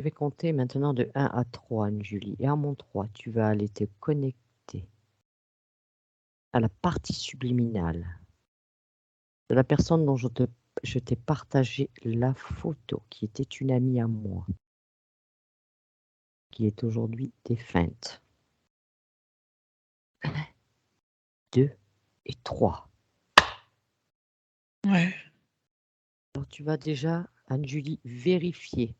vais compter maintenant de 1 à 3, Anne-Julie. Et à mon 3, tu vas aller te connecter à la partie subliminale de la personne dont je t'ai partagé la photo, qui était une amie à moi, qui est aujourd'hui défunte. 1, 2 et 3. Ouais. Alors tu vas déjà, Anne-Julie, vérifier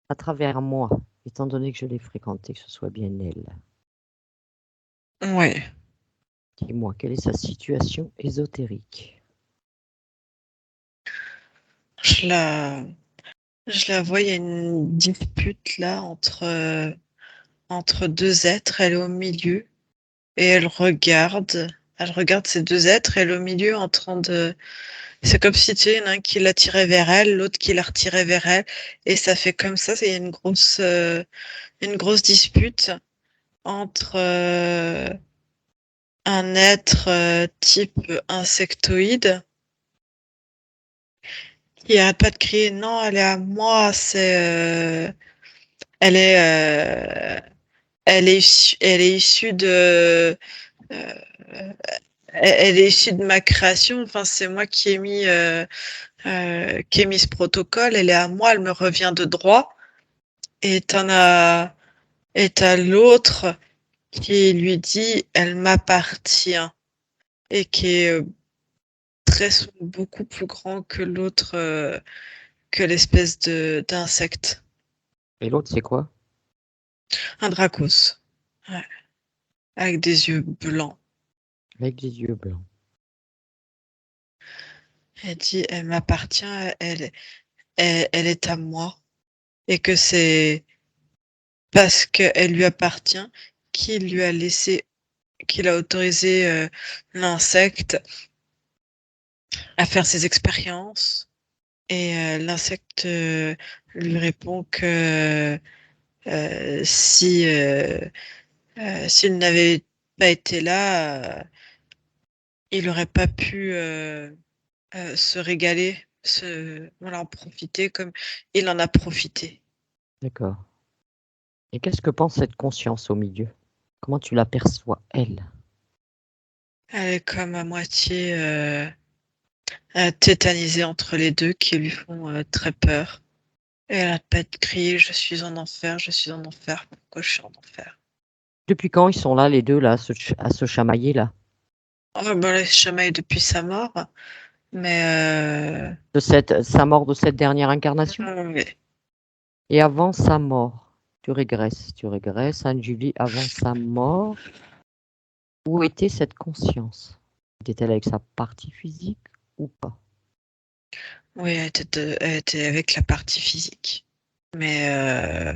à travers moi, étant donné que je l'ai fréquentée, que ce soit bien elle. Ouais. Dis-moi, quelle est sa situation ésotérique? Je la vois, il y a une dispute là entre deux êtres. Elle est au milieu et elle regarde ces deux êtres. Elle est au milieu en train de. C'est comme si tu sais, il y en a un qui l'attirait vers elle, l'autre qui la retirait vers elle, et ça fait comme ça. Il y a une grosse dispute entre un être type insectoïde qui arrête pas de crier non, elle est à moi, elle est euh, elle est issue de euh, elle est issue de ma création. Enfin, c'est moi qui ai mis ce protocole. Elle est à moi, elle me revient de droit. Et t'as l'autre qui lui dit elle m'appartient et qui est beaucoup plus grand que l'autre, que l'espèce d'insecte. Et l'autre, c'est quoi? Un dracos. Ouais. Avec des yeux blancs. Avec des yeux blancs. Elle dit elle m'appartient, elle est à moi. Et que c'est parce qu'elle lui appartient qu'il lui a laissé, qu'il a autorisé l'insecte à faire ses expériences. Et l'insecte lui répond que s'il n'avait pas été là, il n'aurait pas pu se régaler, en profiter comme il en a profité. D'accord. Et qu'est-ce que pense cette conscience au milieu? Comment tu l'aperçois, elle? Elle est comme à moitié tétanisée entre les deux qui lui font très peur. Et elle arrête pas de crier je suis en enfer, je suis en enfer, pourquoi je suis en enfer? Depuis quand ils sont là, les deux, là, à se chamailler, là? Oh, ben, elle se chamaille depuis sa mort, mais Sa mort de cette dernière incarnation? ouais. Et avant sa mort, tu régresses, Anne-Julie, avant sa mort, où était cette conscience? Était-elle avec sa partie physique ou pas? Oui, elle était avec la partie physique. Mais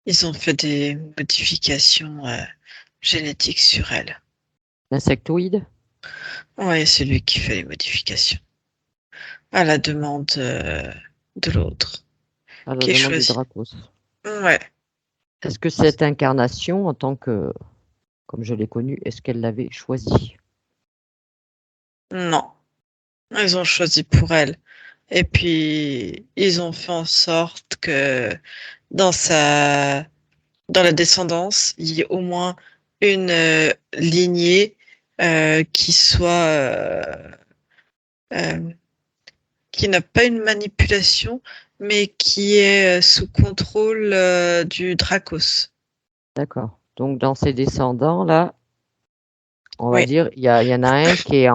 ils ont fait des modifications génétiques sur elle. L'insectoïde? Ouais, c'est lui qui fait les modifications. À la demande de l'autre, À la qui est demande du choisi. Dracos. Ouais. Est-ce que cette incarnation, en tant que, comme je l'ai connue, est-ce qu'elle l'avait choisie? Non. Ils ont choisi pour elle. Et puis, ils ont fait en sorte que dans sa, dans la descendance, il y ait au moins une lignée qui soit, euh, qui n'a pas une manipulation, mais qui est sous contrôle du Dracos. D'accord. Donc, dans ses descendants, là, on va Oui. dire, il y en a un qui est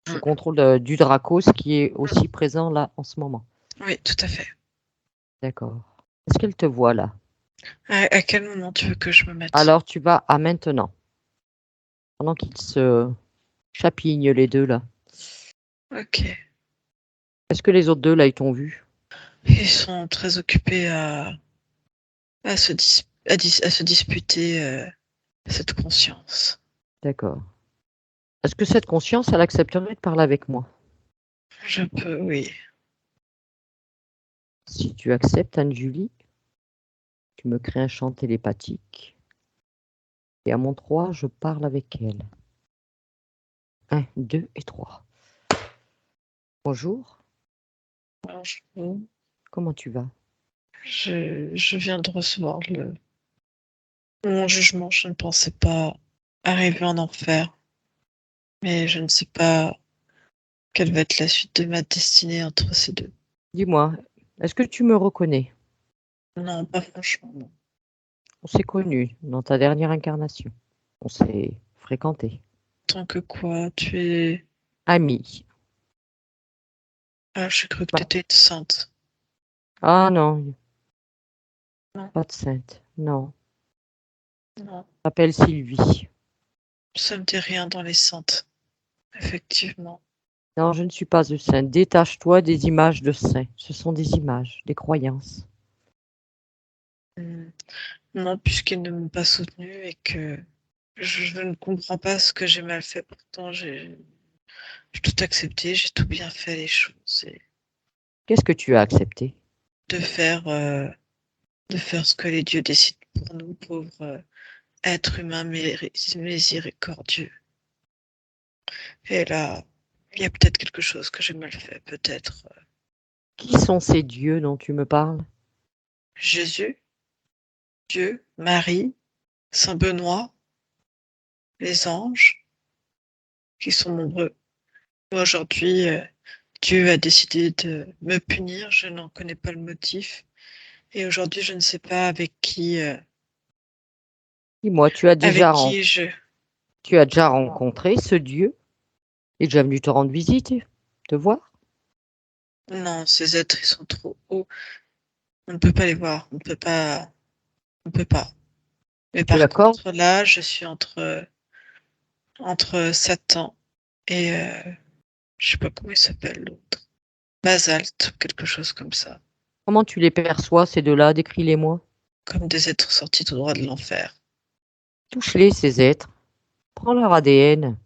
sous contrôle du Dracos, qui est aussi présent là en ce moment. Oui, tout à fait. D'accord. Est-ce qu'elle te voit là? À quel moment tu veux que je me mette? Alors, tu vas à maintenant, pendant qu'ils se chapignent les deux là. Ok. Est-ce que les autres deux là, ils t'ont vu? Ils sont très occupés à se disputer cette conscience. D'accord. Est-ce que cette conscience, elle accepterait de parler avec moi? Je peux, oui. Si tu acceptes, Anne-Julie, tu me crées un champ télépathique. Et à mon 3, je parle avec elle. 1, 2 et 3. Bonjour, Bonjour. comment tu vas? Je viens de recevoir mon jugement. Je ne pensais pas arriver en enfer, mais je ne sais pas quelle va être la suite de ma destinée entre ces deux. Dis-moi, est-ce que tu me reconnais? Non, pas franchement, non. On s'est connus dans ta dernière incarnation. On s'est fréquentés. Tant que quoi, tu es... Amis. Ah, j'ai cru que tu Bah, étais une sainte. ah non, Non, pas de sainte. Non. non, Je m'appelle Sylvie. ça me dit rien dans les saintes, effectivement. Non, je ne suis pas de saint. Détache-toi des images de saints. Ce sont des images, des croyances. Hmm. Non, puisqu'ils ne m'ont pas soutenu et que je ne comprends pas ce que j'ai mal fait. Pourtant, j'ai tout accepté, j'ai tout bien fait les choses. Et Qu'est-ce que tu as accepté? de faire, euh, de faire ce que les dieux décident pour nous, pauvres êtres humains miséricordieux. Et là, il y a peut-être quelque chose que j'ai mal fait, peut-être. Qui sont ces dieux dont tu me parles? Jésus, Dieu, Marie, Saint Benoît, les anges, qui sont nombreux. Moi, aujourd'hui, Dieu a décidé de me punir, je n'en connais pas le motif. Et aujourd'hui, je ne sais pas Dis-moi, avec qui je... tu as déjà rencontré ce dieu? Il est déjà venu te rendre visite, te voir? Non, ces êtres, ils sont trop hauts. On ne peut pas les voir. On peut pas. Mais Tu par l'accordes? contre, là, je suis entre Satan et je sais pas comment il s'appelle l'autre. Basalte, quelque chose comme ça. Comment tu les perçois, ces deux-là? Décris-les-moi. Comme des êtres sortis tout droit de l'enfer. Touche-les, ces êtres. Prends leur ADN.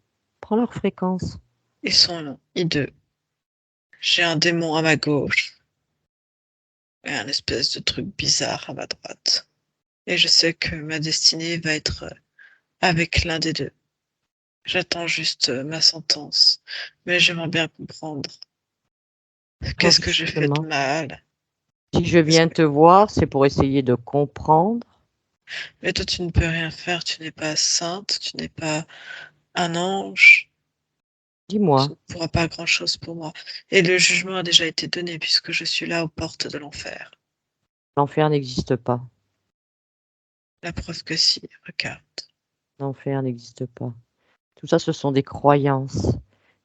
Prends leur fréquence. Ils sont hideux. J'ai un démon à ma gauche et un espèce de truc bizarre à ma droite. Et je sais que ma destinée va être avec l'un des deux. J'attends juste ma sentence. Mais j'aimerais bien comprendre. Alors Qu'est-ce que j'ai fait de justement, mal? si je Qu'est-ce viens que- te voir, c'est pour essayer de comprendre. Mais toi, tu ne peux rien faire. Tu n'es pas sainte. Tu n'es pas un ange. Tu Dis-moi, ne pourras pas grand-chose pour moi. Et le jugement a déjà été donné puisque je suis là aux portes de l'enfer. l'enfer n'existe pas. La preuve que si, regarde. L'enfer n'existe pas. Tout ça, ce sont des croyances.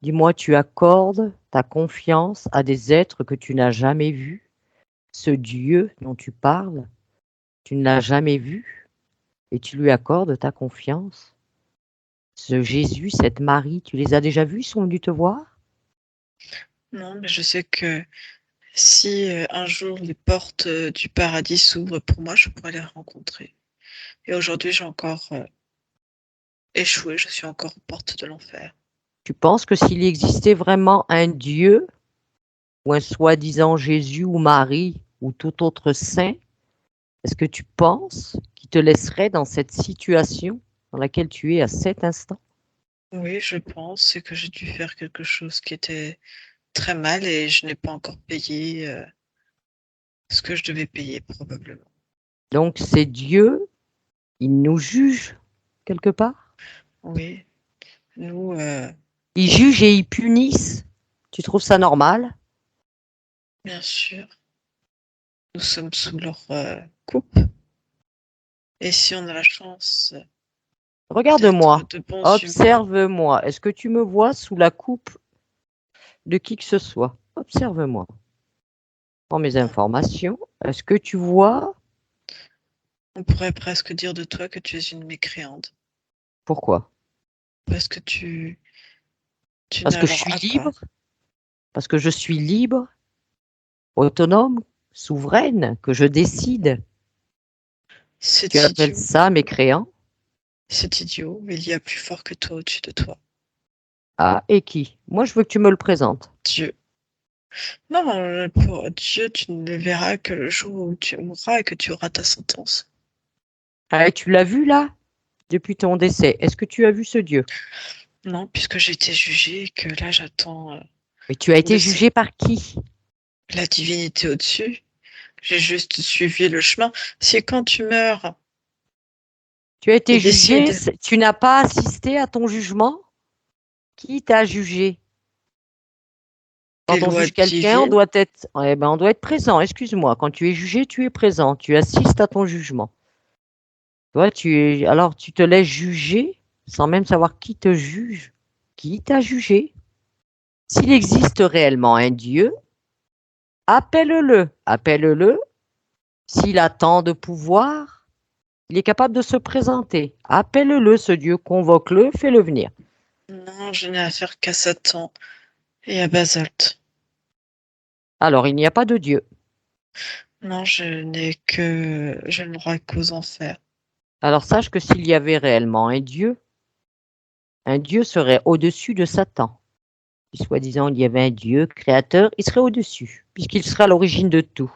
Dis-moi, tu accordes ta confiance à des êtres que tu n'as jamais vus. Ce Dieu dont tu parles, tu ne l'as jamais vu et tu lui accordes ta confiance. Ce Jésus, cette Marie, tu les as déjà vus, ils sont venus te voir? Non, mais je sais que si un jour les portes du paradis s'ouvrent pour moi, je pourrais les rencontrer. Et aujourd'hui, j'ai encore échoué, je suis encore aux portes de l'enfer. Tu penses que s'il existait vraiment un Dieu ou un soi-disant Jésus ou Marie ou tout autre saint, est-ce que tu penses qu'il te laisserait dans cette situation dans laquelle tu es à cet instant? Oui, je pense, c'est que j'ai dû faire quelque chose qui était très mal et je n'ai pas encore payé ce que je devais payer probablement. Donc c'est Dieu, il nous juge quelque part? Oui, nous, Ils jugent et ils punissent. Tu trouves ça normal? bien sûr, nous sommes sous leur coupe. Et si on a la chance d'être Regarde-moi, de bons humains, observe-moi. Est-ce que tu me vois sous la coupe de qui que ce soit? Observe-moi. Prends mes non, informations. Est-ce que tu vois on pourrait presque dire de toi que tu es une mécréante. pourquoi? Parce que tu Parce n'as que je alors suis à quoi? libre, parce que je suis libre, autonome, souveraine, que je décide. Tu C'est appelles idiot, ça mécréant? c'est idiot, mais il y a plus fort que toi au-dessus de toi. Ah, et qui? Moi, je veux que tu me le présentes. Dieu. Non, pour Dieu, tu ne le verras que le jour où tu mourras et que tu auras ta sentence. Ah, et tu l'as vu là, depuis ton décès. Est-ce que tu as vu ce Dieu? Non, puisque j'ai été jugée et que là, j'attends Mais tu as de été jugé par qui? la divinité au-dessus. J'ai juste suivi le chemin. Si quand tu meurs, Tu as été ils jugé, décident, tu n'as pas assisté à ton jugement? Qui t'a jugé? les Quand on lois juge quelqu'un, divines, on doit être présent. Excuse-moi, quand tu es jugé, tu es présent. Tu assistes à ton jugement. Toi, alors tu te laisses juger sans même savoir qui te juge. Qui t'a jugé? S'il existe réellement un Dieu, appelle-le. Appelle-le. S'il a tant de pouvoir, il est capable de se présenter. Appelle-le, ce Dieu, convoque-le, fais-le venir. non, je n'ai affaire qu'à Satan et à Basalte. Alors, il n'y a pas de Dieu. Non, je ne crois qu'aux enfers. Alors, sache que s'il y avait réellement un Dieu serait au-dessus de Satan. Si soi-disant il y avait un Dieu créateur, il serait au-dessus, puisqu'il serait à l'origine de tout.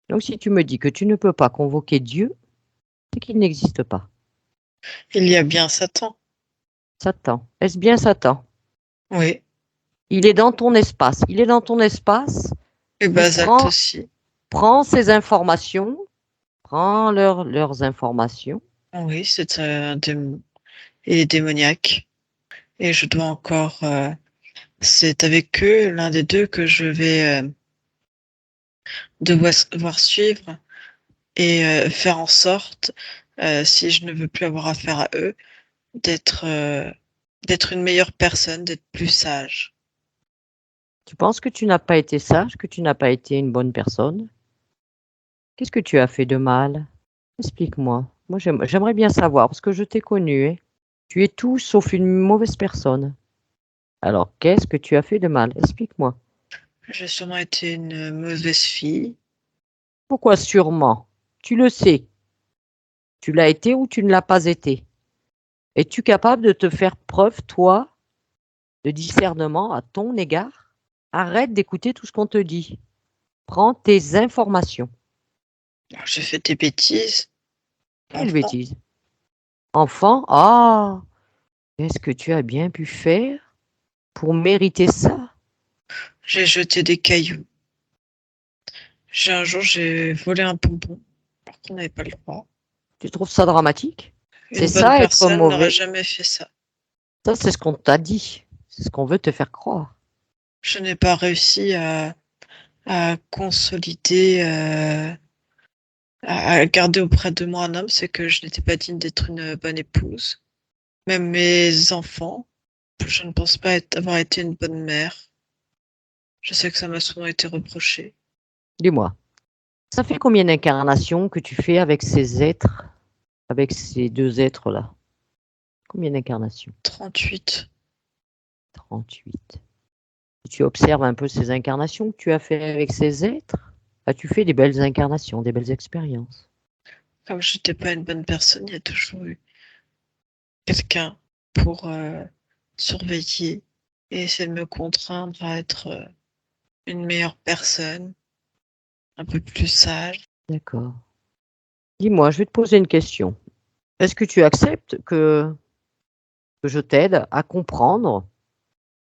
Donc, si tu me dis que tu ne peux pas convoquer Dieu, c'est qu'il n'existe pas. Il y a bien Satan. Satan. Est-ce bien Satan? Oui, Il est dans ton espace. Il est dans ton espace, et mais Basalte aussi. prends ces informations, prends leurs informations. Oui, c'est un démon. Il est démoniaque. Et je dois encore. C'est avec eux, l'un des deux, que je vais devoir suivre et faire en sorte, si je ne veux plus avoir affaire à eux, d'être d'être une meilleure personne, d'être plus sage. Tu penses que tu n'as pas été sage, que tu n'as pas été une bonne personne? Qu'est-ce que tu as fait de mal? Explique-moi. Moi, j'aimerais bien savoir, parce que je t'ai connu, hein. Tu es tout sauf une mauvaise personne. Alors, qu'est-ce que tu as fait de mal? Explique-moi. J'ai sûrement été une mauvaise fille. Pourquoi sûrement? Tu le sais. Tu l'as été ou tu ne l'as pas été. Es-tu capable de te faire preuve, toi, de discernement à ton égard? Arrête d'écouter tout ce qu'on te dit. Prends tes informations. Alors, j'ai fait des bêtises, Quelle enfant. bêtise. Enfant, ah, qu'est-ce que tu as bien pu faire pour mériter ça? J'ai jeté des cailloux. Un jour, j'ai volé un bonbon, alors qu'on n'avait pas le droit. Tu trouves ça dramatique? C'est Une bonne ça, être personne n'aurait mauvais. jamais fait ça. Ça, c'est ce qu'on t'a dit. C'est ce qu'on veut te faire croire. Je n'ai pas réussi à consolider, à garder auprès de moi un homme, c'est que je n'étais pas digne d'être une bonne épouse. Même mes enfants, je ne pense pas avoir été une bonne mère. Je sais que ça m'a souvent été reproché. Dis-moi, ça fait combien d'incarnations que tu fais avec ces êtres, avec ces deux êtres-là? Combien d'incarnations? 38. 38. Si tu observes un peu ces incarnations que tu as fait avec ces êtres, as-tu fait des belles incarnations, des belles expériences? Comme je n'étais pas une bonne personne, il y a toujours eu quelqu'un pour surveiller et essayer de me contraindre à être une meilleure personne, un peu plus sage. D'accord. Dis-moi, je vais te poser une question. Est-ce que tu acceptes que je t'aide à comprendre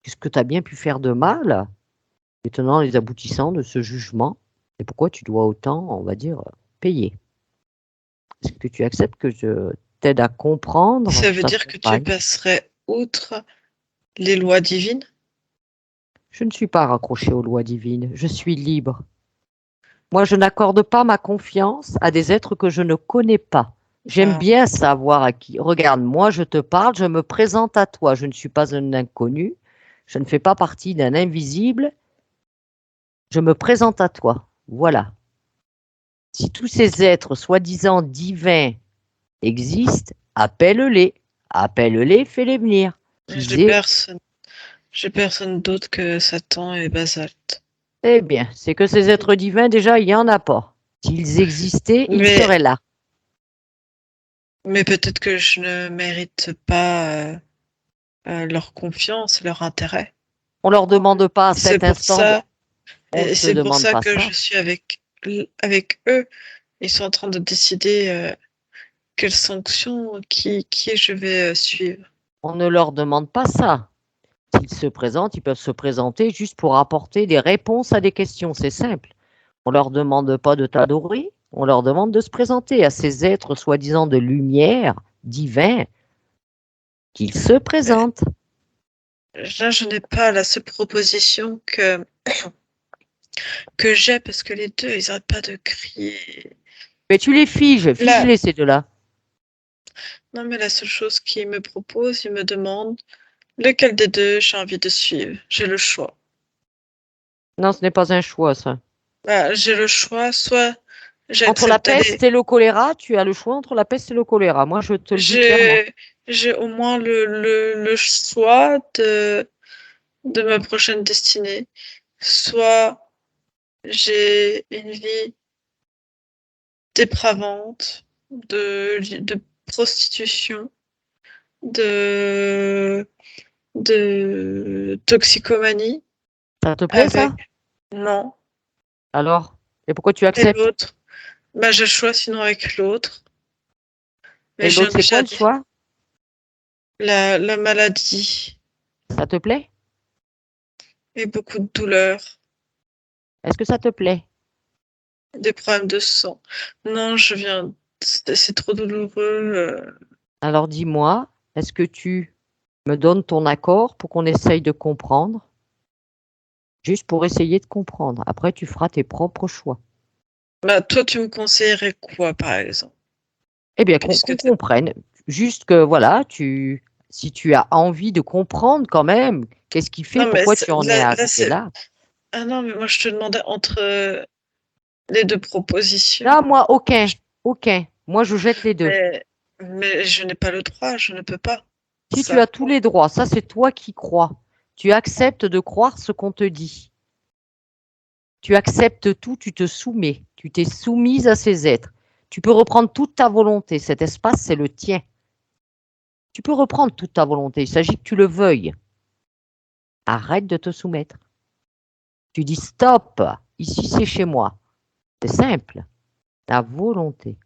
ce que tu as bien pu faire de mal, les tenants, les aboutissants de ce jugement, et pourquoi tu dois autant, on va dire, payer? Est-ce que tu acceptes que je t'aide à comprendre, Ça je veut dire que tu t'accompagne? passerais outre les lois divines? Je ne suis pas raccroché aux lois divines, je suis libre. Moi, je n'accorde pas ma confiance à des êtres que je ne connais pas. J'aime Ah, bien savoir à qui. Regarde, moi, je te parle, je me présente à toi. Je ne suis pas un inconnu. Je ne fais pas partie d'un invisible. Je me présente à toi. Voilà. Si tous ces êtres soi-disant divins existent, appelle-les. Appelle-les, fais-les venir. j'ai Qu'ils aient. personne. J'ai personne d'autre que Satan et Basalte. Eh bien, c'est que ces êtres divins, déjà, il n'y en a pas. S'ils existaient, ils Mais, seraient là. mais peut-être que je ne mérite pas leur confiance, leur intérêt. On leur demande pas à C'est cet pour instant, ça, on ne et te c'est pour demande ça pas que ça. je suis avec eux. Ils sont en train de décider quelles sanctions, qui je vais suivre. On ne leur demande pas ça. S'ils se présentent, ils peuvent se présenter juste pour apporter des réponses à des questions. C'est simple. On leur demande pas de t'adorer, on leur demande de se présenter à ces êtres soi-disant de lumière, divins, qu'ils se Mais présentent. là, je n'ai pas la seule proposition que j'ai parce que les deux, ils arrêtent pas de crier. Mais tu les figes, Là, fige-les ces deux-là. non, mais la seule chose qu'ils me proposent, ils me demandent lequel des deux j'ai envie de suivre. J'ai le choix. Non, ce n'est pas un choix, ça. Bah, j'ai le choix, soit Entre la j'accepte d'aller. peste et le choléra, tu as le choix entre la peste et le choléra. Moi, je te le dis clairement. J'ai au moins le choix de ma prochaine destinée. Soit j'ai une vie dépravante de prostitution, de, de toxicomanie Ça te plaît, ça? avec non. Alors? Et pourquoi tu Et acceptes? l'autre, bah, j'ai le choix sinon avec l'autre. Mais Et j'ai l'autre, c'est quoi déjà le dit choix? la maladie Ça te plaît? et beaucoup de douleurs, Est-ce que ça te plaît? des problèmes de sang. Non, c'est trop douloureux. Alors dis-moi, est-ce que tu me donnes ton accord pour qu'on essaye de comprendre? Juste pour essayer de comprendre. Après, tu feras tes propres choix. Bah, toi, tu me conseillerais quoi, par exemple? Eh bien, Puisque qu'on comprenne. Juste que, voilà, si tu as envie de comprendre quand même, qu'est-ce qui fait, non, mais pourquoi tu en es là, arrivé c'est. là? Ah non, mais moi, je te demandais entre les deux propositions. Là, moi, aucun, aucun. Moi, je jette les deux. Mais, mais je n'ai pas le droit, je ne peux pas. Si tu Ça. as tous les droits, ça, c'est toi qui crois. Tu acceptes de croire ce qu'on te dit. Tu acceptes tout, tu te soumets. Tu t'es soumise à ces êtres. Tu peux reprendre toute ta volonté. Cet espace, c'est le tien. Tu peux reprendre toute ta volonté. Il s'agit que tu le veuilles. Arrête de te soumettre. Tu dis stop. Ici, c'est chez moi. C'est simple. La volonté.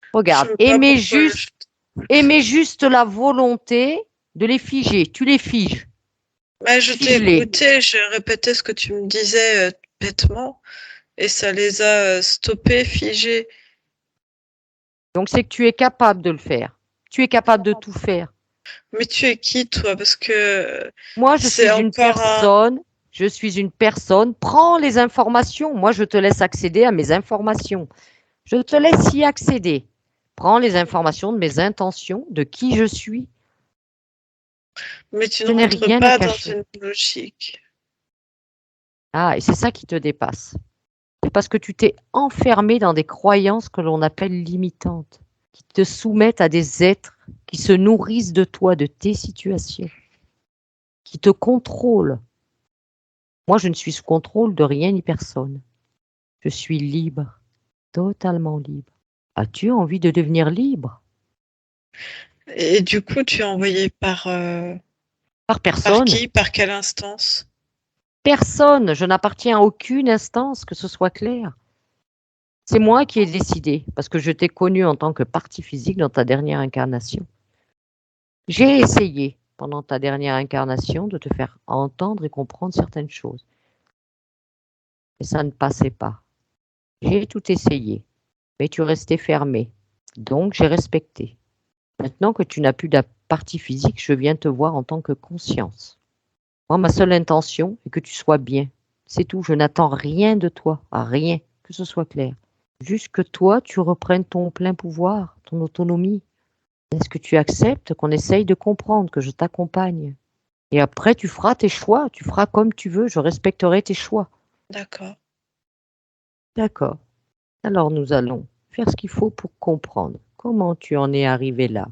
Je Regarde, ne vois pas pourquoi. aimer juste la volonté de les figer. Tu les figes. Mais je t'ai Fige-les. écouté, je répétais ce que tu me disais bêtement, et ça les a stoppés, figés. Donc, c'est que tu es capable de le faire. Tu es capable de tout faire. Mais tu es qui, toi? Parce que Moi, c'est encore un. je suis une personne, prends les informations. Moi, je te laisse accéder à mes informations. Je te laisse y accéder. Prends les informations de mes intentions, de qui je suis. Mais tu ne Je n'ai rentres rien à pas dans cacher. une logique. Ah, et c'est ça qui te dépasse. C'est parce que tu t'es enfermé dans des croyances que l'on appelle limitantes, qui te soumettent à des êtres qui se nourrissent de toi, de tes situations, qui te contrôlent. Moi, je ne suis sous contrôle de rien ni personne. Je suis libre, totalement libre. As-tu envie de devenir libre? Et du coup, tu es envoyé Par par personne. qui? Par quelle instance? Personne. Je n'appartiens à aucune instance, que ce soit clair. C'est moi qui ai décidé, parce que je t'ai connu en tant que partie physique dans ta dernière incarnation. J'ai essayé, pendant ta dernière incarnation, de te faire entendre et comprendre certaines choses. Et ça ne passait pas. J'ai tout essayé, mais tu restais fermé. Donc, j'ai respecté. Maintenant que tu n'as plus de partie physique, je viens te voir en tant que conscience. Moi, ma seule intention est que tu sois bien. C'est tout. Je n'attends rien de toi, rien, que ce soit clair. Juste que toi, tu reprennes ton plein pouvoir, ton autonomie. Est-ce que tu acceptes qu'on essaye de comprendre, que je t'accompagne? Et après, tu feras tes choix, tu feras comme tu veux, je respecterai tes choix. D'accord. D'accord. Alors nous allons faire ce qu'il faut pour comprendre comment tu en es arrivé là.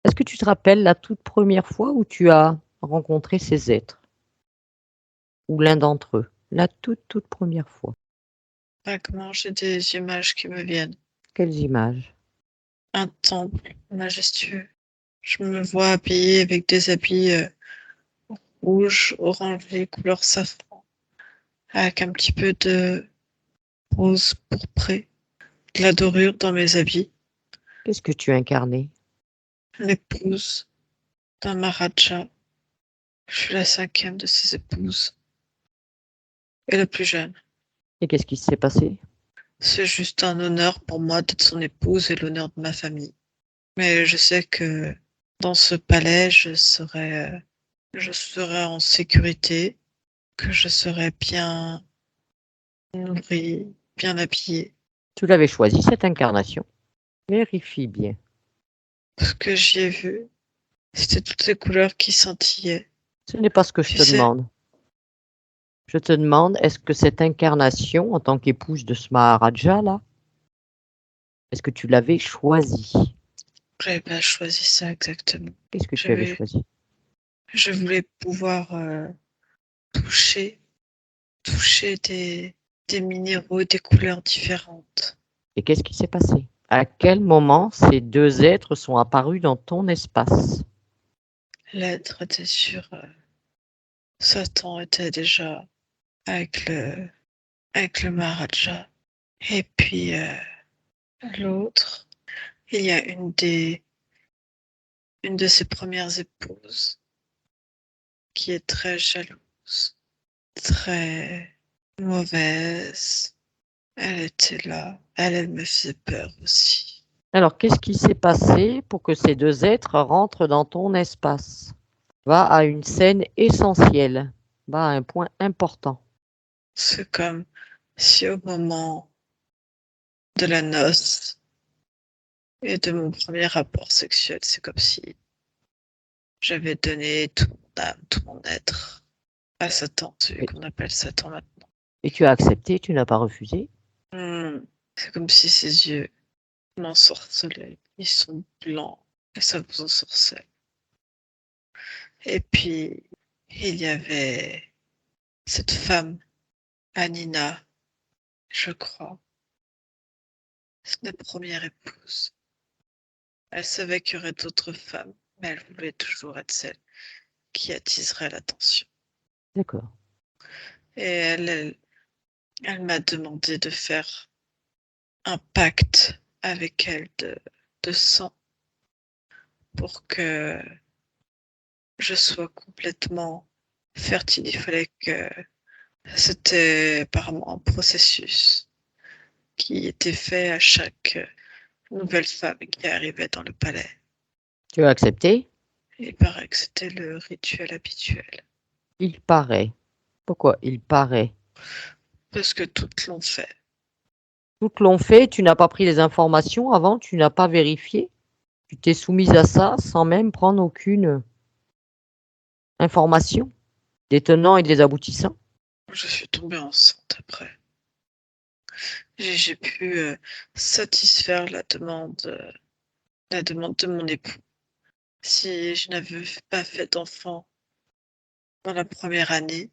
Est-ce que tu te rappelles la toute première fois où tu as rencontré ces êtres, ou l'un d'entre eux, la toute première fois? Vaguement, j'ai des images qui me viennent. Quelles images? Un temple majestueux. Je me vois habillée avec des habits rouges, orangés, couleur safran, avec un petit peu de rose pourpré, de la dorure dans mes habits. Qu'est-ce que tu as incarné? L'épouse d'un Maharaja. Je suis la cinquième de ses épouses et la plus jeune. Et qu'est-ce qui s'est passé? C'est juste un honneur pour moi d'être son épouse et l'honneur de ma famille. Mais je sais que dans ce palais, je serai en sécurité, que je serai bien nourrie, bien habillée. Tu l'avais choisi, cette incarnation. Vérifie bien. Ce que j'y ai vu, c'était toutes les couleurs qui scintillaient. Ce n'est pas ce que je Tu te sais, demande. Je te demande, est-ce que cette incarnation, en tant qu'épouse de ce Maharaja, là, est-ce que tu l'avais choisie? j'avais pas choisi ça exactement. Qu'est-ce que tu avais J'avais, choisi? je voulais pouvoir toucher des minéraux, des couleurs différentes. Et qu'est-ce qui s'est passé? À quel moment ces deux êtres sont apparus dans ton espace? L'être était sur Satan était déjà avec le Maharaja. Et puis l'autre, il y a une de ses premières épouses qui est très jalouse, très mauvaise. Elle était là. Elle me faisait peur aussi. Alors, qu'est-ce qui s'est passé pour que ces deux êtres rentrent dans ton espace? Va à une scène essentielle. Va à un point important. C'est comme si au moment de la noce et de mon premier rapport sexuel, c'est comme si j'avais donné toute mon âme, tout mon être à Satan, celui Et, qu'on appelle Satan maintenant. et tu as accepté, tu n'as pas refusé. C'est comme si ses yeux m'ensorcelaient. Ils sont blancs et ça vous ensorcelle. Et puis, il y avait cette femme, Anina, je crois. C'est ma première épouse. Elle savait qu'il y aurait d'autres femmes, mais elle voulait toujours être celle qui attiserait l'attention. D'accord. Et elle m'a demandé de faire un pacte avec elle de sang pour que je sois complètement fertile. Il fallait que c'était apparemment un processus qui était fait à chaque nouvelle femme qui arrivait dans le palais. Tu as accepté? Il paraît que c'était le rituel habituel. Il paraît. Pourquoi il paraît? Parce que toutes l'ont fait. Toutes l'ont fait, tu n'as pas pris les informations avant, tu n'as pas vérifié. Tu t'es soumise à ça sans même prendre aucune information des tenants et des aboutissants. Je suis tombée enceinte après. J'ai pu satisfaire la demande de mon époux. Si je n'avais pas fait d'enfant dans la première année,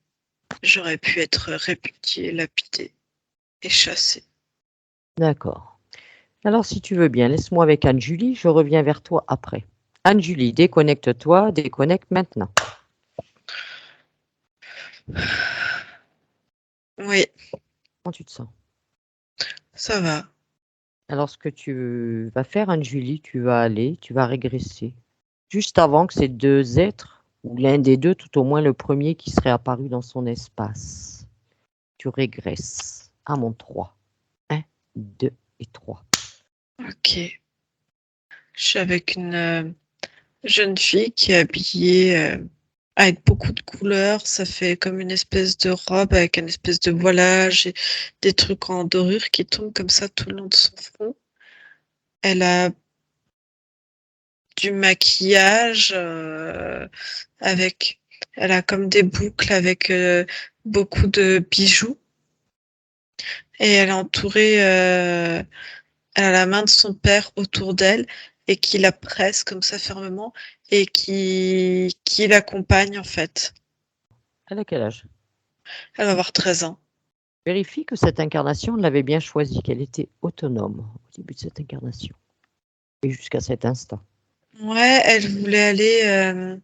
j'aurais pu être répudiée, lapidée et chassée. D'accord. Alors, si tu veux bien, laisse-moi avec Anne-Julie, je reviens vers toi après. Anne-Julie, déconnecte-toi, déconnecte maintenant. Oui, Comment tu te sens? ça va. Alors, ce que tu vas faire, Anne-Julie, tu vas régresser. Juste avant que ces deux êtres, ou l'un des deux, tout au moins le premier qui serait apparu dans son espace, tu régresses à mon 3. 1, 2 et 3. Ok. Je suis avec une jeune fille qui est habillée avec beaucoup de couleurs. Ça fait comme une espèce de robe avec une espèce de voilage et des trucs en dorure qui tombent comme ça tout le long de son front. Elle a du maquillage avec, elle a comme des boucles avec beaucoup de bijoux et elle est entourée, elle a la main de son père autour d'elle et qui la presse comme ça fermement et qui l'accompagne en fait. Elle a quel âge? Elle va avoir 13 ans. Vérifie que cette incarnation l'avait bien choisie, qu'elle était autonome au début de cette incarnation et jusqu'à cet instant. Ouais, elle voulait aller.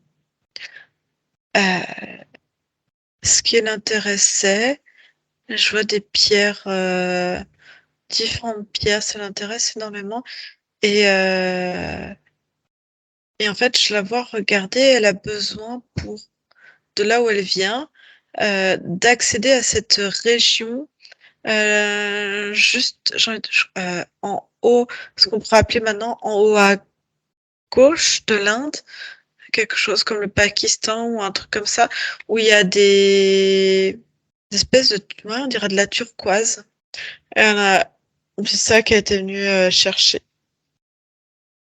Ce qui l'intéressait, je vois des pierres, différentes pierres, ça l'intéresse énormément. Et, euh, et en fait, je la vois regarder, elle a besoin de là où elle vient, d'accéder à cette région Juste, en haut, ce qu'on pourrait appeler maintenant en haut à gauche de l'Inde, quelque chose comme le Pakistan ou un truc comme ça, où il y a des espèces de, ouais, on dirait de la turquoise. Et c'est ça qu'elle était venue chercher.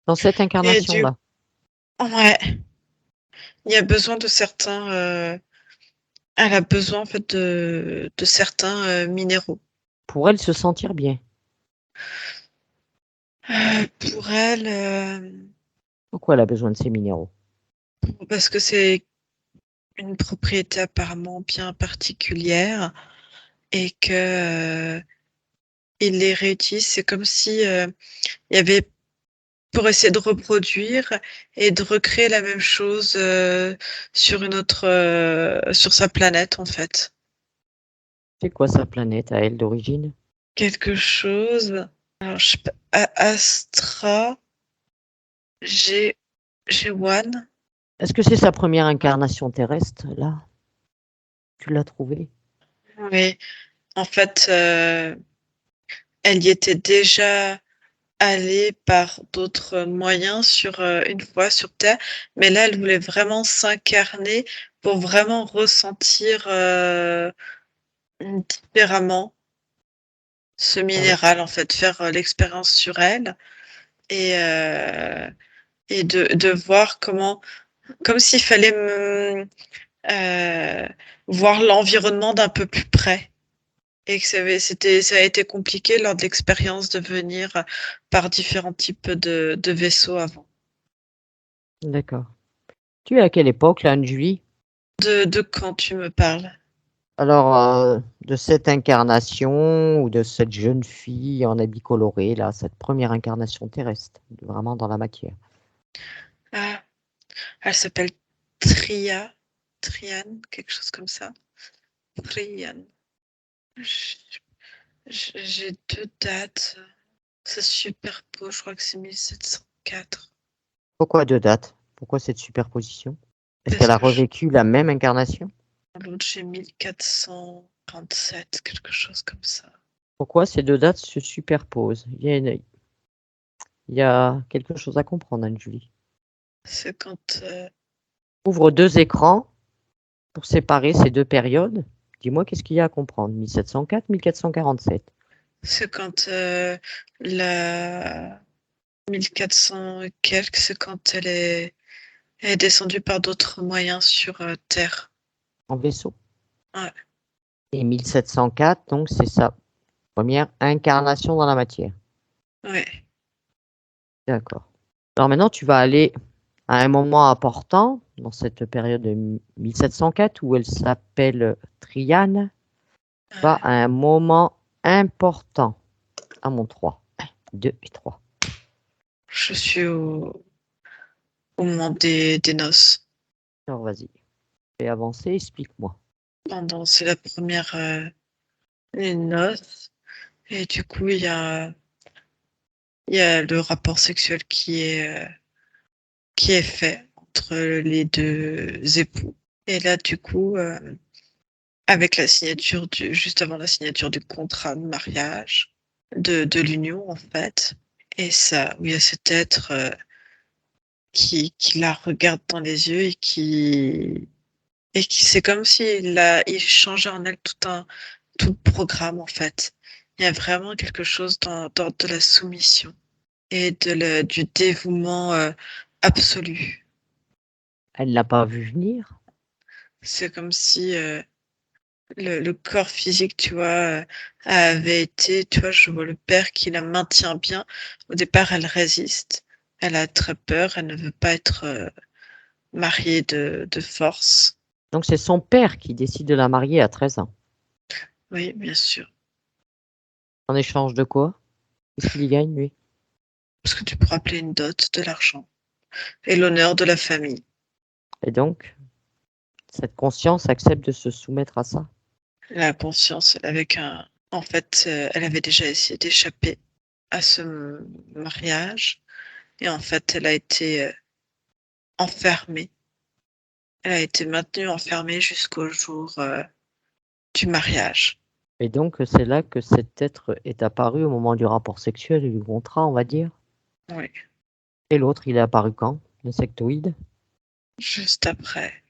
Dans cette Et du, incarnation-là. ouais, il y a besoin de certains, elle a besoin en fait de certains minéraux. Pour elle, se sentir bien. Pour elle, Pourquoi elle a besoin de ces minéraux? parce que c'est une propriété apparemment bien particulière et que ils les réutilisent. C'est comme si il y avait pour essayer de reproduire et de recréer la même chose sur une autre, sur sa planète en fait. C'est quoi sa planète à elle d'origine? Quelque chose. Alors je sais pas. Astra G1. Est-ce que c'est sa première incarnation terrestre, là? Tu l'as trouvée? Oui, en fait, elle y était déjà allée par d'autres moyens une fois sur Terre, mais là, elle voulait vraiment s'incarner pour vraiment ressentir différemment ce Ah ouais. minéral, en fait, faire l'expérience sur elle et, de voir comme s'il fallait voir l'environnement d'un peu plus près. Et que ça a été compliqué lors de l'expérience de venir par différents types de vaisseaux avant. D'accord. Tu es à quelle époque, là, Anne-Julie? De quand tu me parles? Alors, de cette incarnation ou de cette jeune fille en habit coloré, là, cette première incarnation terrestre, vraiment dans la matière. Ah, elle s'appelle Triane, quelque chose comme ça. Triane. J'ai deux dates. C'est super beau, je crois que c'est 1704. Pourquoi deux dates? Pourquoi cette superposition? Est-ce Parce qu'elle a que revécu la même incarnation? l'autre, j'ai 1447, quelque chose comme ça. Pourquoi ces deux dates se superposent? Il y a quelque chose à comprendre, Anne-Julie. C'est quand Ouvre deux écrans pour séparer ces deux périodes. Dis-moi qu'est-ce qu'il y a à comprendre. 1704, 1447. c'est quand la 1400 et quelques, c'est quand elle est descendue par d'autres moyens sur Terre. En vaisseau. Ouais, Et 1704, donc c'est sa première incarnation dans la matière. ouais. D'accord. Alors maintenant, tu vas aller à un moment important dans cette période de 1704 où elle s'appelle Triane. Va à un moment important. À mon 3. 1, 2 et 3. Je suis au moment des noces. Alors vas-y. Fais avancer, explique-moi. C'est la première les noces. Et du coup, il y a le rapport sexuel qui est fait entre les deux époux. Et là, du coup, avec la signature juste avant la signature du contrat de mariage, de l'union, en fait. Et ça, où il y a cet être qui la regarde dans les yeux et qui c'est comme il changeait en elle tout le programme, en fait. Il y a vraiment quelque chose dans de la soumission et du dévouement absolu. Elle l'a pas vu venir. C'est comme si le corps physique, tu vois, avait été, tu vois, je vois le père qui la maintient bien. Au départ, elle résiste. Elle a très peur. Elle ne veut pas être mariée de force. Donc c'est son père qui décide de la marier à 13 ans. Oui, bien sûr. En échange de quoi? Qu'est-ce qu'il y gagne, lui? Parce que tu pourrais appeler une dot de l'argent et l'honneur de la famille. Et donc, cette conscience accepte de se soumettre à ça. La conscience, en fait, elle avait déjà essayé d'échapper à ce mariage et en fait, elle a été enfermée. Elle a été maintenue enfermée jusqu'au jour du mariage. Et donc, c'est là que cet être est apparu au moment du rapport sexuel et du contrat, on va dire. Oui, Et l'autre, il est apparu quand? L'insectoïde? juste après,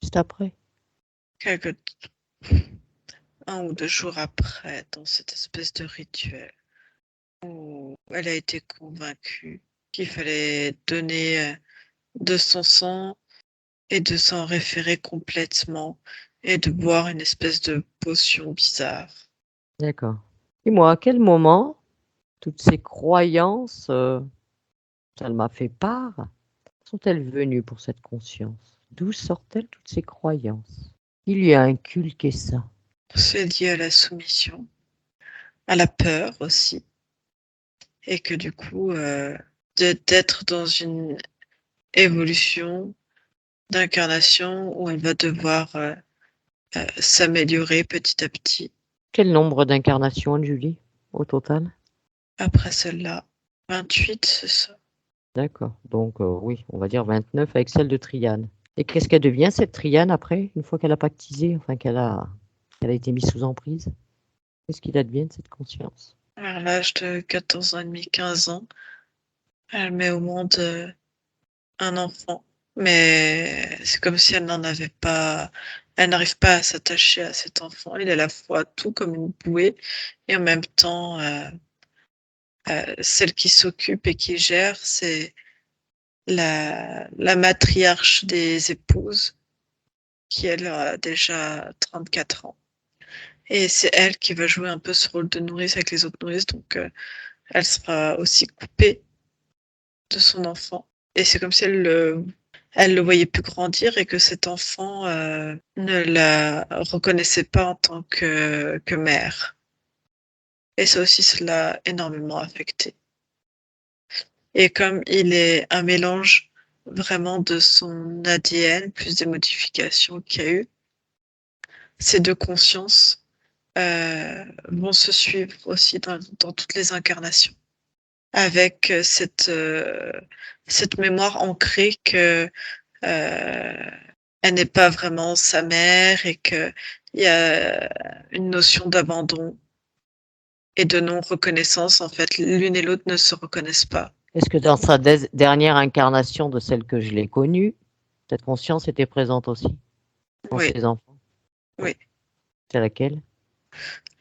Juste après. quelques 1 ou 2 jours après, dans cette espèce de rituel où elle a été convaincue qu'il fallait donner de son sang et de s'en référer complètement et de boire une espèce de potion bizarre. D'accord. Dis-moi, à quel moment toutes ces croyances, elle m'a fait part, sont-elles venues pour cette conscience? D'où sortent-elles toutes ces croyances? Il lui a inculqué ça. C'est lié à la soumission, à la peur aussi, et que du coup, d'être dans une évolution d'incarnation où elle va devoir s'améliorer petit à petit. Quel nombre d'incarnations, Julie, au total? Après celle-là, 28, c'est ça. D'accord. Donc, oui, on va dire 29 avec celle de Triane. Et qu'est-ce qu'elle devient, cette Triane, après, une fois qu'elle a pactisé, enfin qu'elle a été mise sous emprise? Qu'est-ce qu'il advient de cette conscience? Vers l'âge de 14 ans et demi, 15 ans, elle met au monde un enfant. Mais c'est comme si elle n'en avait pas, elle n'arrive pas à s'attacher à cet enfant. Il est à la fois tout comme une bouée et en même temps, celle qui s'occupe et qui gère, c'est la matriarche des épouses qui, elle, a déjà 34 ans. Et c'est elle qui va jouer un peu ce rôle de nourrice avec les autres nourrices, donc elle sera aussi coupée de son enfant. Et c'est comme si elle le voyait plus grandir et que cet enfant ne la reconnaissait pas en tant que mère. Et ça aussi, cela a énormément affecté. Et comme il est un mélange vraiment de son ADN, plus des modifications qu'il y a eu, ces deux consciences vont se suivre aussi dans toutes les incarnations, avec cette mémoire ancrée que elle n'est pas vraiment sa mère et qu'il y a une notion d'abandon et de non-reconnaissance. En fait, l'une et l'autre ne se reconnaissent pas. Est-ce que dans sa dernière incarnation de celle que je l'ai connue, cette conscience était présente aussi dans Oui, ses enfants? oui, C'est laquelle?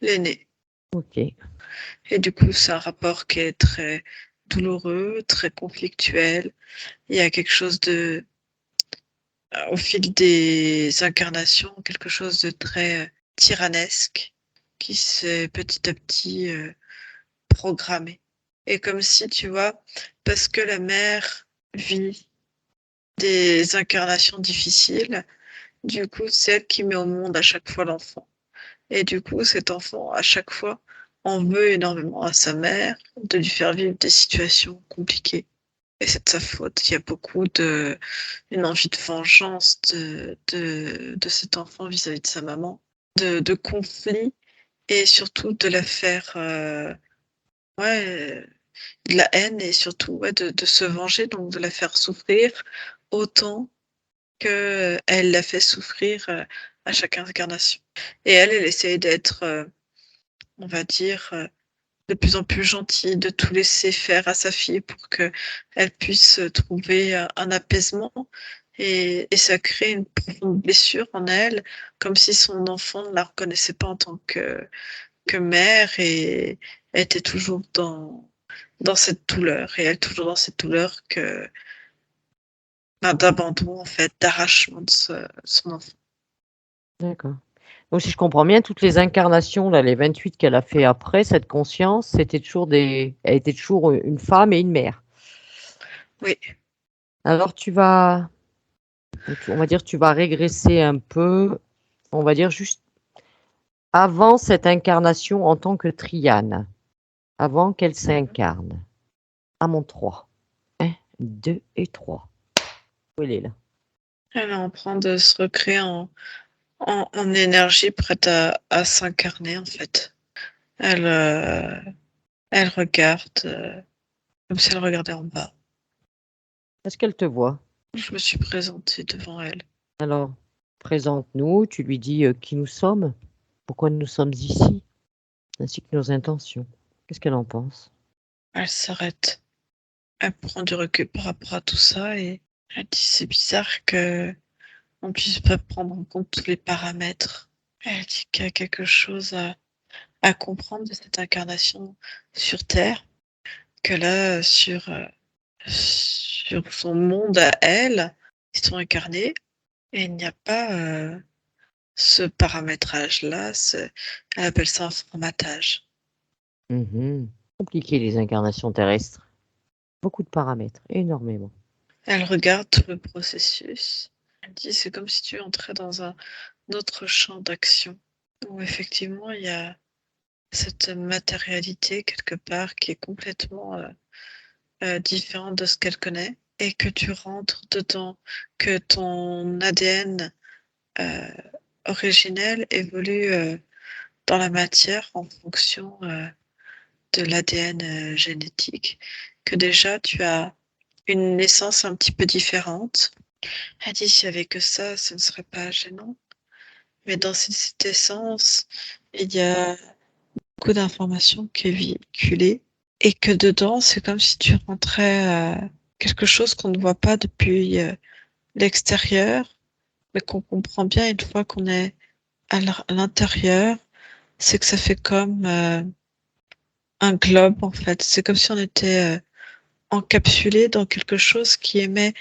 l'aîné. Ok. Et du coup, c'est un rapport qui est très douloureux, très conflictuel. Il y a quelque chose au fil des incarnations, quelque chose de très tyrannesque qui s'est petit à petit programmé. Et comme si, tu vois, parce que la mère vit des incarnations difficiles, du coup, c'est elle qui met au monde à chaque fois l'enfant. Et du coup, cet enfant, à chaque fois, en veut énormément à sa mère de lui faire vivre des situations compliquées. Et c'est de sa faute. Il y a beaucoup une envie de vengeance de cet enfant vis-à-vis de sa maman, de conflit et surtout de la faire, ouais, de la haine et surtout ouais, de se venger, donc de la faire souffrir autant que elle l'a fait souffrir à chaque incarnation. Et elle essaye d'être, on va dire, de plus en plus gentille, de tout laisser faire à sa fille pour que elle puisse trouver un apaisement. Et ça crée une profonde blessure en elle, comme si son enfant ne la reconnaissait pas en tant que mère et était toujours dans cette douleur. Et elle toujours dans cette douleur d'abandon, en fait, d'arrachement de son enfant. D'accord. Donc si je comprends bien, toutes les incarnations, là, les 28 qu'elle a fait après, cette conscience, c'était toujours elle était toujours une femme et une mère. Oui, Alors on va dire, tu vas régresser un peu, on va dire juste avant cette incarnation en tant que Triane, avant qu'elle s'incarne. À mon 3. 1, 2 et 3. Où elle est là? elle est en train de se recréer en énergie prête à s'incarner, en fait. Elle, elle regarde comme si elle regardait en bas. Est-ce qu'elle te voit? Je me suis présentée devant elle. Alors, présente-nous, tu lui dis qui nous sommes pourquoi nous sommes ici, ainsi que nos intentions. Qu'est-ce qu'elle en pense? Elle s'arrête. Elle prend du recul par rapport à tout ça et elle dit c'est bizarre que on puisse pas prendre en compte tous les paramètres. Elle dit qu'il y a quelque chose à comprendre de cette incarnation sur Terre, que là, sur son monde à elle, ils sont incarnés et il n'y a pas ce paramétrage-là. Elle appelle ça un formatage. Compliqué les incarnations terrestres. Beaucoup de paramètres, énormément. Elle regarde tout le processus. Elle dit c'est comme si tu entrais dans un autre champ d'action où effectivement il y a cette matérialité quelque part qui est complètement différente de ce qu'elle connaît et que tu rentres dedans, que ton ADN originel évolue dans la matière en fonction de l'ADN génétique, que déjà tu as une naissance un petit peu différente. Elle dit s'il n'y avait que ça, ce ne serait pas gênant. Mais dans cette essence, il y a beaucoup d'informations qui est véhiculée et que dedans, c'est comme si tu rentrais quelque chose qu'on ne voit pas depuis l'extérieur, mais qu'on comprend bien une fois qu'on est à l'intérieur. C'est que ça fait comme un globe en fait. C'est comme si on était encapsulé dans quelque chose qui émet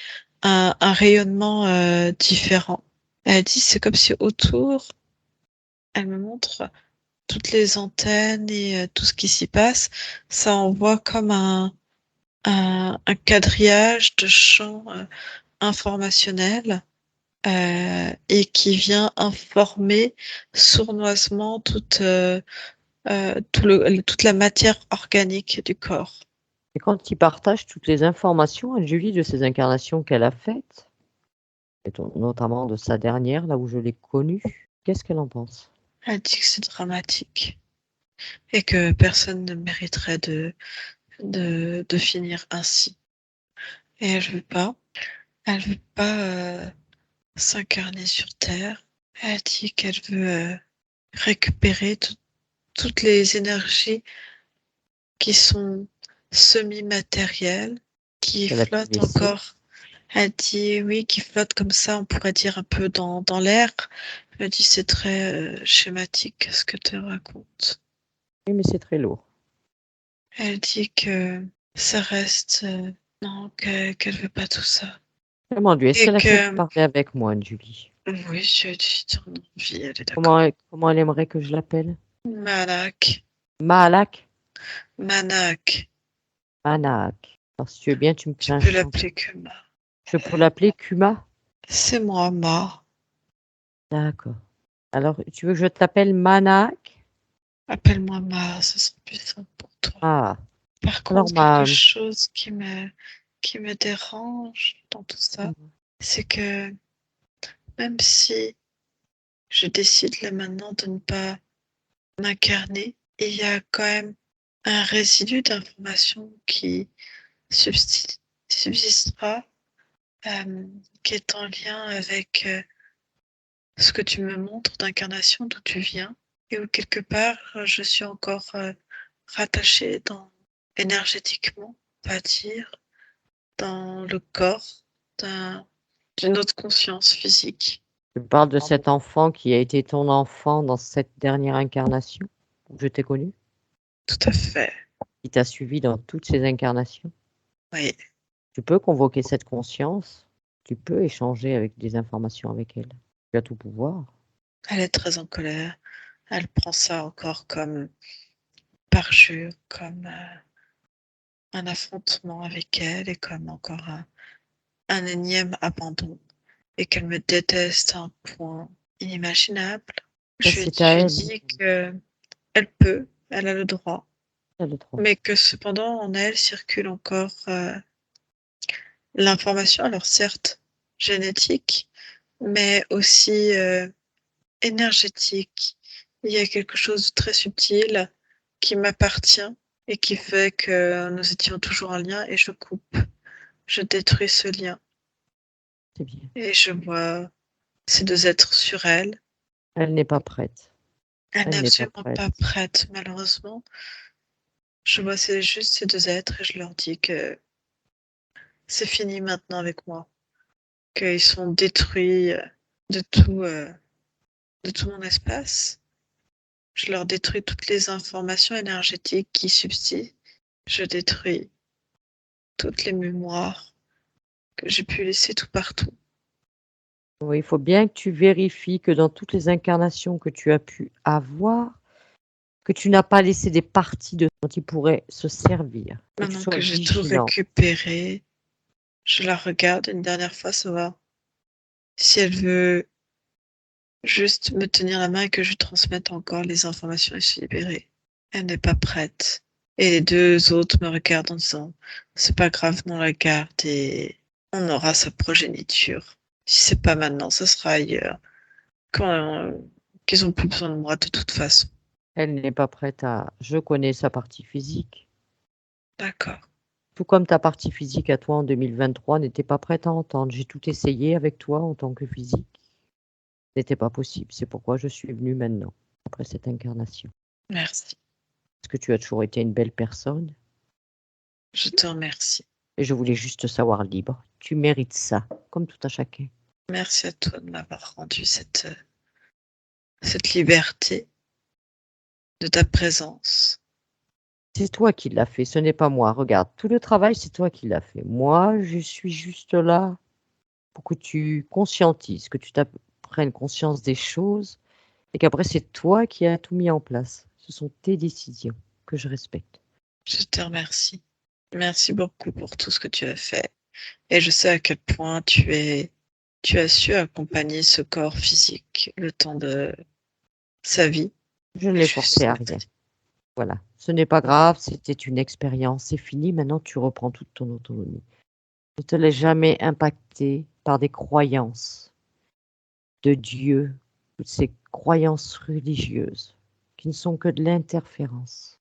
un rayonnement différent. Elle dit c'est comme si autour, elle me montre toutes les antennes et tout ce qui s'y passe, ça envoie comme un quadrillage de champs informationnels et qui vient informer sournoisement toute la matière organique du corps. Et quand il partage toutes les informations à Julie de ces incarnations qu'elle a faites, et notamment de sa dernière, là où je l'ai connue, qu'est-ce qu'elle en pense? Elle dit que c'est dramatique et que personne ne mériterait de finir ainsi. Et elle veut pas s'incarner sur Terre. Elle dit qu'elle veut récupérer toutes les énergies qui sont semi-matérielles, qui Elle a pu flottent laisser. encore. Elle dit oui, qui flottent comme ça, on pourrait dire un peu dans l'air. Elle dit c'est très schématique ce que tu racontes. Oui, mais c'est très lourd. Elle dit que ça reste non, qu'elle veut pas tout ça. Demande-lui, est-ce Et qu'elle accepte de que parler avec moi, Julie? oui, j'ai dit ton envie, elle est d'accord. Comment elle aimerait que je l'appelle? Manak. Malak? Manak. Manak. Alors, si tu veux bien, tu me Tu fais un peux chant. l'appeler Kuma. Je peux l'appeler Kuma? C'est moi, Ma. D'accord. Alors, tu veux que je t'appelle Manak? Appelle-moi Ma, ce sera plus simple pour toi. Ah, Par alors contre, quelque chose qui me dérange dans tout ça, c'est que même si je décide là maintenant de ne pas m'incarner, il y a quand même un résidu d'information qui subsistera, qui est en lien avec ce que tu me montres d'incarnation, d'où tu viens, et où quelque part je suis encore rattachée énergétiquement, on va dire, dans le corps d'une autre conscience physique. tu parles de cet enfant qui a été ton enfant dans cette dernière incarnation où je t'ai connu, Tout à fait, qui t'a suivi dans toutes ces incarnations. oui. Tu peux convoquer cette conscience, tu peux échanger avec des informations avec elle. Tu as tout pouvoir. Elle est très en colère. Elle prend ça encore comme parjure, comme un affrontement avec elle et comme encore un énième abandon. Et qu'elle me déteste à un point inimaginable. Ça, Je c'est à lui elle. dis qu'elle elle a le droit, Elle a le droit. mais que cependant en elle circule encore l'information, alors certes génétique, mais aussi énergétique. Il y a quelque chose de très subtil qui m'appartient et qui fait que nous étions toujours en lien et je coupe, je détruis ce lien C'est bien. et je vois ces deux êtres sur elle. Elle n'est pas prête. Elle n'est Elle n'est pas absolument prête. pas prête, malheureusement. Je vois juste ces 2 êtres et je leur dis que c'est fini maintenant avec moi, qu'ils sont détruits, de tout mon espace. Je leur détruis toutes les informations énergétiques qui subsistent. Je détruis toutes les mémoires que j'ai pu laisser tout partout. Oui, il faut bien que tu vérifies que dans toutes les incarnations que tu as pu avoir, que tu n'as pas laissé des parties de dont ils pourraient se servir. Que tu Maintenant sois que j'ai tout vigilant. récupéré, je la regarde une dernière fois savoir si elle veut juste me tenir la main et que je lui transmette encore les informations et se libérer. Elle n'est pas prête. Et les 2 autres me regardent en disant: «C'est pas grave, on la garde et on aura sa progéniture. Si c'est pas maintenant, ce sera ailleurs, quand qu'ils ont plus besoin de moi de toute façon». Elle n'est pas prête à je connais sa partie physique. D'accord. Tout comme ta partie physique à toi en 2023 n'était pas prête à entendre. J'ai tout essayé avec toi en tant que physique. Ce n'était pas possible. C'est pourquoi je suis venue maintenant, après cette incarnation. Merci. Parce que tu as toujours été une belle personne Je te remercie. et je voulais juste te savoir libre. Tu mérites ça, comme tout un chacun. Merci à toi de m'avoir rendu cette liberté de ta présence. C'est toi qui l'as fait, ce n'est pas moi. Regarde, tout le travail, c'est toi qui l'as fait. Moi, je suis juste là pour que tu conscientises, que tu prennes conscience des choses et qu'après, c'est toi qui as tout mis en place. Ce sont tes décisions que je respecte. Je te remercie. Merci beaucoup pour tout ce que tu as fait et je sais à quel point tu as su accompagner ce corps physique le temps de sa vie Je ne et l'ai je forcé à souhaite rien. Voilà. Ce n'est pas grave, c'était une expérience, c'est fini. Maintenant, tu reprends toute ton autonomie. Ne te laisse jamais impacter par des croyances de Dieu, toutes ces croyances religieuses qui ne sont que de l'interférence.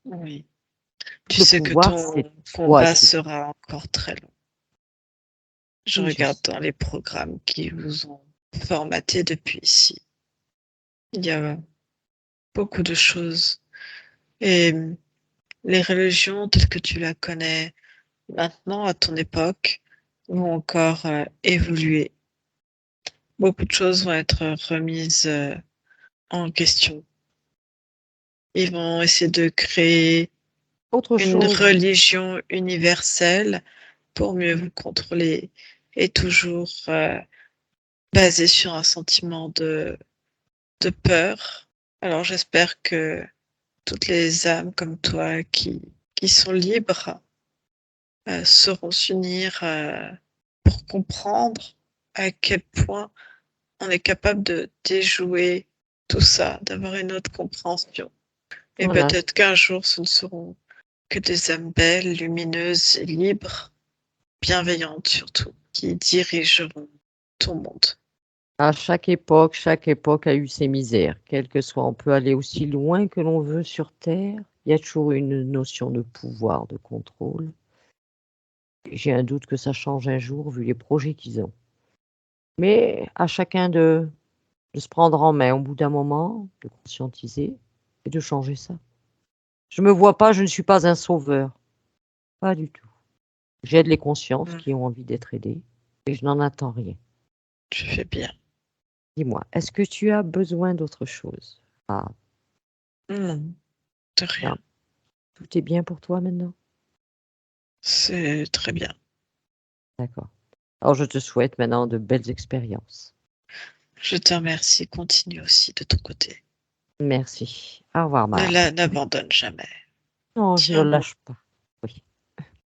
oui. Tout Tu le sais que pouvoir, c'est ton toi combat qui sera encore très long. Je oui, je regarde sais. dans les programmes qui vous ont formaté depuis ici. Il y a beaucoup de choses et les religions telles que tu la connais maintenant à ton époque vont encore, évoluer. Beaucoup de choses vont être remises, en question. Ils vont essayer de créer Autre une chose, religion universelle pour mieux vous contrôler et toujours, basée sur un sentiment de peur. Alors j'espère que toutes les âmes comme toi qui sont libres, sauront s'unir, pour comprendre à quel point on est capable de déjouer tout ça, d'avoir une autre compréhension. Et voilà. peut-être qu'un jour, ce ne seront que des âmes belles, lumineuses et libres, bienveillantes surtout, qui dirigeront ton monde. Chaque époque a eu ses misères. Quel que soit, on peut aller aussi loin que l'on veut sur Terre. Il y a toujours une notion de pouvoir, de contrôle. J'ai un doute que ça change un jour vu les projets qu'ils ont. Mais à chacun de se prendre en main au bout d'un moment, de conscientiser et de changer ça. Je me vois pas, je ne suis pas un sauveur. Pas du tout. J'aide les consciences Mmh, qui ont envie d'être aidées et je n'en attends rien. tu fais bien. Dis-moi, est-ce que tu as besoin d'autre chose? Ah, Non, de rien. non, tout est bien pour toi maintenant? C'est très bien. D'accord. Alors je te souhaite maintenant de belles expériences. Je te remercie. Continue aussi de ton côté. Merci. Au revoir, Mara. N'abandonne jamais. Non, je ne Tiens bon. lâche pas.